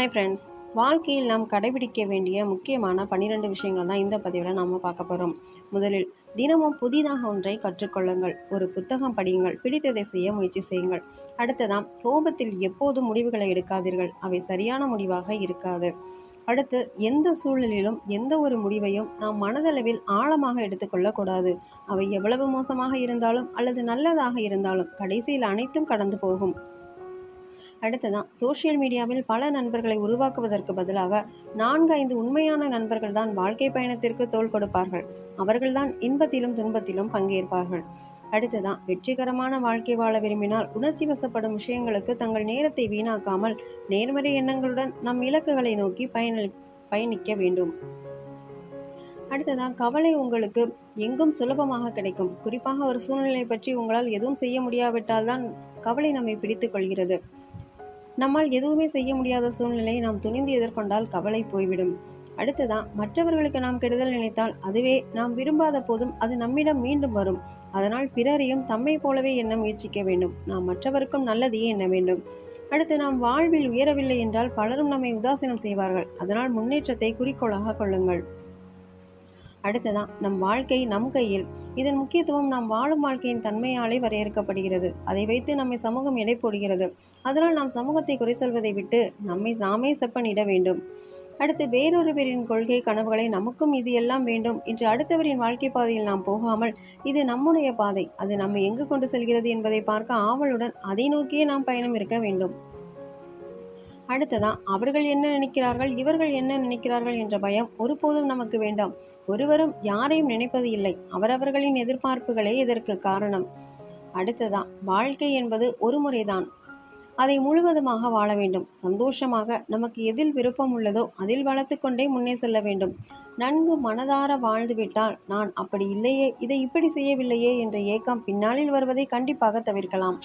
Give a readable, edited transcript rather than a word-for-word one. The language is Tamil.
ஹாய் ஃப்ரெண்ட்ஸ், வாழ்க்கையில் நாம் கடைபிடிக்க வேண்டிய முக்கியமான 12 விஷயங்கள் தான் இந்த பதிவில் நாம் பார்க்க போகிறோம். முதலில், தினமும் புதிதாக ஒன்றை கற்றுக்கொள்ளுங்கள். ஒரு புத்தகம் படியுங்கள், பிடித்ததை செய்ய முயற்சி செய்யுங்கள். அடுத்ததான், கோபத்தில் எப்போதும் முடிவுகளை எடுக்காதீர்கள், அவை சரியான முடிவாக இருக்காது. அடுத்து, எந்த சூழலிலும் எந்த ஒரு முடிவையும் நாம் மனதளவில் ஆழமாக எடுத்துக்கொள்ளக்கூடாது. அவை எவ்வளவு மோசமாக இருந்தாலும் அல்லது நல்லதாக இருந்தாலும் கடைசியில் அனைத்தும் கடந்து போகும். அடுத்ததான், சோஷியல் மீடியாவில் பல நண்பர்களை உருவாக்குவதற்கு பதிலாக 4-5 உண்மையான நண்பர்கள் தான் வாழ்க்கை பயணத்திற்கு தோள் கொடுப்பார்கள். அவர்கள்தான் இன்பத்திலும் துன்பத்திலும் பங்கேற்பார்கள். அடுத்ததான், வெற்றிகரமான வாழ்க்கை வாழ விரும்பினால் உணர்ச்சி வசப்படும் விஷயங்களுக்கு தங்கள் நேரத்தை வீணாக்காமல் நேர்மறை எண்ணங்களுடன் நம் இலக்குகளை நோக்கி பயணிக்க வேண்டும். அடுத்ததான், கவலை உங்களுக்கு எங்கும் சுலபமாக கிடைக்கும். குறிப்பாக ஒரு சூழ்நிலை பற்றி உங்களால் எதுவும் செய்ய முடியாவிட்டால் தான் கவலை நம்மை பிடித்து கொள்கிறது. நம்மால் எதுவுமே செய்ய முடியாத சூழ்நிலையை நாம் துணிந்து எதிர்கொண்டால் கவலை போய்விடும். அடுத்ததான், மற்றவர்களுக்கு நாம் கெடுதல் நினைத்தால் அதுவே நாம் விரும்பாத போதும் அது நம்மிடம் மீண்டும் வரும். அதனால் பிறரையும் தம்மை போலவே எண்ண முயற்சிக்க வேண்டும். நாம் மற்றவருக்கும் நல்லதையே எண்ண வேண்டும். அடுத்து, நாம் வாழ்வில் உயரவில்லை என்றால் பலரும் நம்மை உதாசீனம் செய்வார்கள். அதனால் முன்னேற்றத்தை குறிக்கோளாக கொள்ளுங்கள். அடுத்ததான், நம் வாழ்க்கை நம் கையில். இதன் முக்கியத்துவம் நாம் வாழும் வாழ்க்கையின் தன்மையாலே வரையறுக்கப்படுகிறது. அதை வைத்து நம்மை சமூகம் எடை போடுகிறது. அதனால் நாம் சமூகத்தை குறை சொல்வதை விட்டு நம்மை நாமே செப்பனிட வேண்டும். அடுத்து, வேறொருவரின் கொள்கை கனவுகளை நமக்கும் இது எல்லாம் வேண்டும் என்று அடுத்தவரின் வாழ்க்கை பாதையில் நாம் போகாமல், இது நம்முடைய பாதை, அது நம்மை எங்கு கொண்டு செல்கிறது என்பதை பார்க்க ஆவலுடன் அதை நோக்கியே நாம் பயணம் இருக்க வேண்டும். அடுத்ததான், அவர்கள் என்ன நினைக்கிறார்கள், இவர்கள் என்ன நினைக்கிறார்கள் என்ற பயம் ஒருபோதும் நமக்கு வேண்டாம். ஒருவரும் யாரையும் நினைப்பது இல்லை. அவரவர்களின் எதிர்பார்ப்புகளே இதற்கு காரணம். அடுத்ததான், வாழ்க்கை என்பது ஒரு முறைதான். அதை முழுவதுமாக வாழ வேண்டும். சந்தோஷமாக நமக்கு எதில் விருப்பம் உள்ளதோ அதில் வளர்த்து கொண்டே முன்னே செல்ல வேண்டும். நன்கு மனதார வாழ்ந்துவிட்டால், நான் அப்படி இல்லையே, இதை இப்படி செய்யவில்லையே என்ற ஏக்கம் பின்னாளில் வருவதை கண்டிப்பாக தவிர்க்கலாம்.